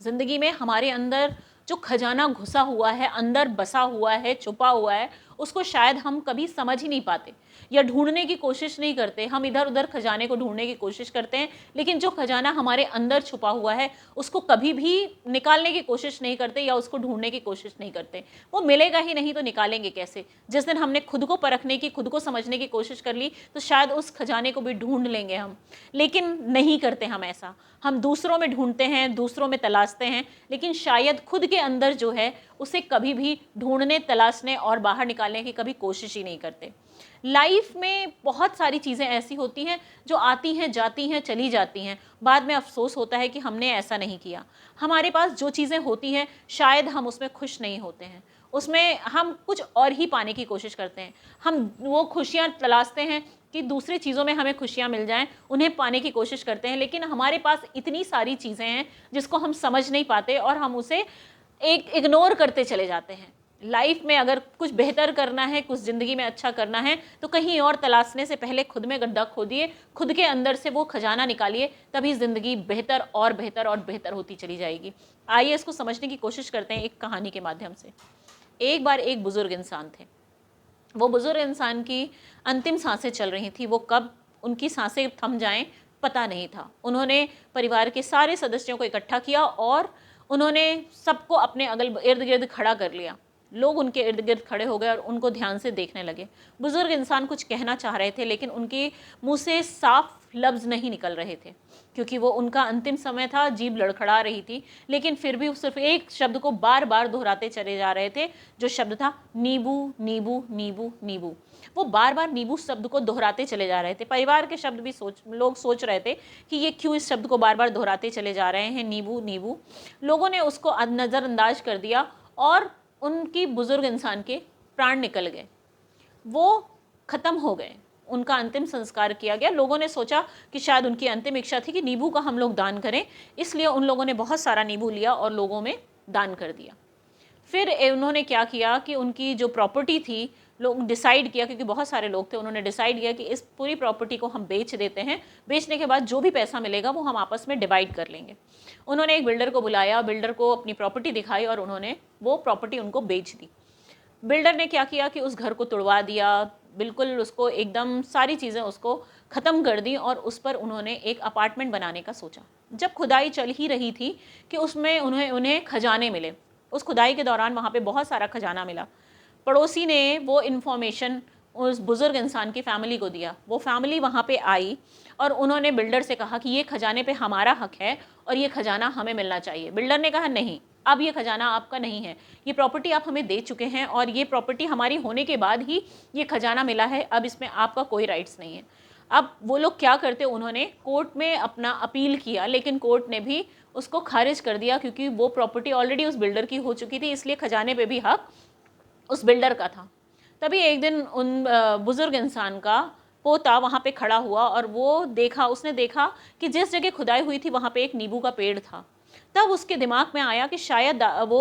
ज़िंदगी में हमारे अंदर जो खजाना घुसा हुआ है, अंदर बसा हुआ है, छुपा हुआ है, उसको शायद हम कभी समझ ही नहीं पाते या ढूंढने की कोशिश नहीं करते। हम इधर उधर खजाने को ढूंढने की कोशिश करते हैं, लेकिन जो खजाना हमारे अंदर छुपा हुआ है उसको कभी भी निकालने की कोशिश नहीं करते या उसको ढूंढने की कोशिश नहीं करते। वो मिलेगा ही नहीं तो निकालेंगे कैसे? जिस दिन हमने खुद को परखने की, खुद को समझने की कोशिश कर ली तो शायद उस खजाने को भी ढूंढ लेंगे हम, लेकिन नहीं करते हम ऐसा। हम दूसरों में ढूंढते हैं, दूसरों में तलाशते हैं, लेकिन शायद खुद के अंदर जो है उसे कभी भी ढूंढने, तलाशने और बाहर निकालने की कभी कोशिश ही नहीं करते। लाइफ में बहुत सारी चीज़ें ऐसी होती हैं जो आती हैं, जाती हैं, चली जाती हैं, बाद में अफसोस होता है कि हमने ऐसा नहीं किया। हमारे पास जो चीज़ें होती हैं शायद हम उसमें खुश नहीं होते हैं, उसमें हम कुछ और ही पाने की कोशिश करते हैं। हम वो खुशियाँ तलाशते हैं कि दूसरी चीज़ों में हमें खुशियाँ मिल जाएं, उन्हें पाने की कोशिश करते हैं, लेकिन हमारे पास इतनी सारी चीज़ें हैं जिसको हम समझ नहीं पाते और हम उसे एक इग्नोर करते चले जाते हैं। लाइफ में अगर कुछ बेहतर करना है, कुछ ज़िंदगी में अच्छा करना है, तो कहीं और तलाशने से पहले खुद में गड्ढा खोदिए, खुद के अंदर से वो खजाना निकालिए, तभी ज़िंदगी बेहतर और बेहतर और बेहतर होती चली जाएगी। आइए इसको समझने की कोशिश करते हैं एक कहानी के माध्यम से। एक बार एक बुज़ुर्ग इंसान थे। वो बुज़ुर्ग इंसान की अंतिम सांसें चल रही थी। वो कब उनकी सांसें थम जाएं पता नहीं था। उन्होंने परिवार के सारे सदस्यों को इकट्ठा किया और उन्होंने सबको अपने अगल इर्द गिर्द खड़ा कर लिया। लोग उनके इर्द गिर्द खड़े हो गए और उनको ध्यान से देखने लगे। बुज़ुर्ग इंसान कुछ कहना चाह रहे थे, लेकिन उनके मुंह से साफ लफ्ज़ नहीं निकल रहे थे, क्योंकि वो उनका अंतिम समय था, जीभ लड़खड़ा रही थी। लेकिन फिर भी वो सिर्फ एक शब्द को बार बार दोहराते चले जा रहे थे, जो शब्द था नींबू नींबू नींबू नींबू। वो बार बार नींबू शब्द को दोहराते चले जा रहे थे। परिवार के शब्द भी लोग सोच रहे थे कि ये क्यों इस शब्द को बार बार दोहराते चले जा रहे हैं, नींबू नींबू। लोगों ने उसको नज़रअंदाज कर दिया और उनकी बुज़ुर्ग इंसान के प्राण निकल गए। वो ख़त्म हो गए। उनका अंतिम संस्कार किया गया। लोगों ने सोचा कि शायद उनकी अंतिम इच्छा थी कि नींबू का हम लोग दान करें, इसलिए उन लोगों ने बहुत सारा नींबू लिया और लोगों में दान कर दिया। फिर उन्होंने क्या किया कि उनकी जो प्रॉपर्टी थी, लोग डिसाइड किया, क्योंकि बहुत सारे लोग थे, उन्होंने डिसाइड किया कि इस पूरी प्रॉपर्टी को हम बेच देते हैं। बेचने के बाद जो भी पैसा मिलेगा वो हम आपस में डिवाइड कर लेंगे। उन्होंने एक बिल्डर को बुलाया, बिल्डर को अपनी प्रॉपर्टी दिखाई और उन्होंने वो प्रॉपर्टी उनको बेच दी। बिल्डर ने क्या किया कि उस घर को तुड़वा दिया, बिल्कुल उसको एकदम सारी चीज़ें उसको ख़त्म कर दी और उस पर उन्होंने एक अपार्टमेंट बनाने का सोचा। जब खुदाई चल ही रही थी कि उसमें उन्हें खजाने मिले। उस खुदाई के दौरान वहाँ पे बहुत सारा खजाना मिला। पड़ोसी ने वो इन्फॉर्मेशन उस बुज़ुर्ग इंसान की फ़ैमिली को दिया। वो फैमिली वहाँ पे आई और उन्होंने बिल्डर से कहा कि ये खजाने पे हमारा हक है और ये खजाना हमें मिलना चाहिए। बिल्डर ने कहा नहीं, अब ये खजाना आपका नहीं है, ये प्रॉपर्टी आप हमें दे चुके हैं और ये प्रॉपर्टी हमारी होने के बाद ही ये खजाना मिला है, अब इसमें आपका कोई राइट्स नहीं है। अब वो लोग क्या करते, उन्होंने कोर्ट में अपना अपील किया, लेकिन कोर्ट ने भी उसको खारिज कर दिया, क्योंकि वो प्रॉपर्टी ऑलरेडी उस बिल्डर की हो चुकी थी, इसलिए खजाने पे भी हक उस बिल्डर का था। तभी एक दिन उन बुज़ुर्ग इंसान का पोता वहाँ पे खड़ा हुआ और उसने देखा कि जिस जगह खुदाई हुई थी वहाँ पे एक नींबू का पेड़ था। तब उसके दिमाग में आया कि शायद वो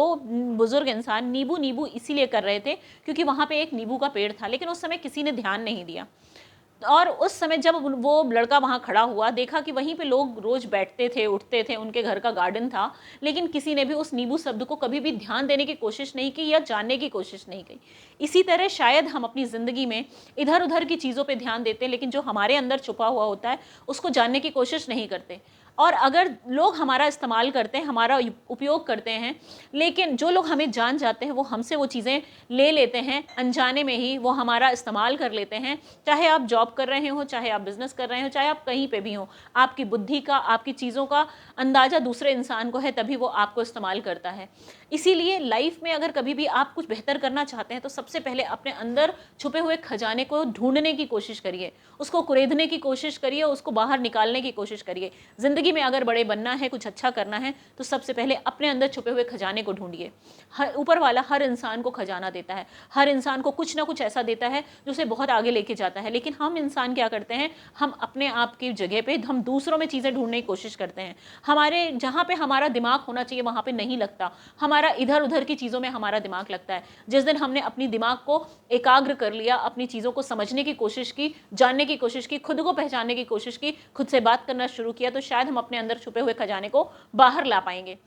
बुज़ुर्ग इंसान नींबू नींबू इसीलिए कर रहे थे क्योंकि वहाँ पे एक नींबू का पेड़ था, लेकिन उस समय किसी ने ध्यान नहीं दिया। और उस समय जब वो लड़का वहाँ खड़ा हुआ, देखा कि वहीं पे लोग रोज़ बैठते थे, उठते थे, उनके घर का गार्डन था, लेकिन किसी ने भी उस नींबू शब्द को कभी भी ध्यान देने की कोशिश नहीं की या जानने की कोशिश नहीं की। इसी तरह शायद हम अपनी ज़िंदगी में इधर उधर की चीज़ों पे ध्यान देते हैं, लेकिन जो हमारे अंदर छुपा हुआ होता है उसको जानने की कोशिश नहीं करते। और अगर लोग हमारा इस्तेमाल करते हैं, हमारा उपयोग करते हैं, लेकिन जो लोग हमें जान जाते हैं वो हमसे वो चीज़ें ले लेते हैं, अनजाने में ही वो हमारा इस्तेमाल कर लेते हैं। चाहे आप जॉब कर रहे हो, चाहे आप बिज़नेस कर रहे हो, चाहे आप कहीं पे भी हो, आपकी बुद्धि का, आपकी चीज़ों का अंदाज़ा दूसरे इंसान को है, तभी वो आपको इस्तेमाल करता है। इसीलिए लाइफ में अगर कभी भी आप कुछ बेहतर करना चाहते हैं तो सबसे पहले अपने अंदर छुपे हुए खजाने को ढूंढने की कोशिश करिए, उसको कुरेदने की कोशिश करिए, उसको बाहर निकालने की कोशिश करिए। ज़िंदगी में अगर बड़े बनना है, कुछ अच्छा करना है, तो सबसे पहले अपने अंदर छुपे हुए खजाने को ढूंढिए। ऊपर वाला हर इंसान को खजाना देता है, हर इंसान को कुछ ना कुछ ऐसा देता है जो उसे बहुत आगे लेके जाता है, लेकिन हम इंसान क्या करते हैं, हम अपने आप की जगह पे हम दूसरों में चीज़ें ढूंढने की कोशिश करते हैं। हमारे जहाँ पे हमारा दिमाग होना चाहिए वहाँ पे नहीं लगता, हमारा इधर उधर की चीज़ों में हमारा दिमाग लगता है। जिस दिन हमने अपनी दिमाग को एकाग्र कर लिया, अपनी चीज़ों को समझने की कोशिश की, जानने की कोशिश की, खुद को पहचानने की कोशिश की, खुद से बात करना शुरू किया, तो शायद हम अपने अंदर छुपे हुए खजाने को बाहर ला पाएंगे।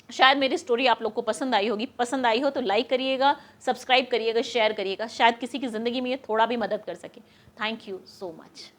शायद मेरी स्टोरी आप लोग को पसंद आई होगी, पसंद आई हो तो लाइक करिएगा, सब्सक्राइब करिएगा, शेयर करिएगा, शायद किसी की ज़िंदगी में ये थोड़ा भी मदद कर सके। Thank you so much.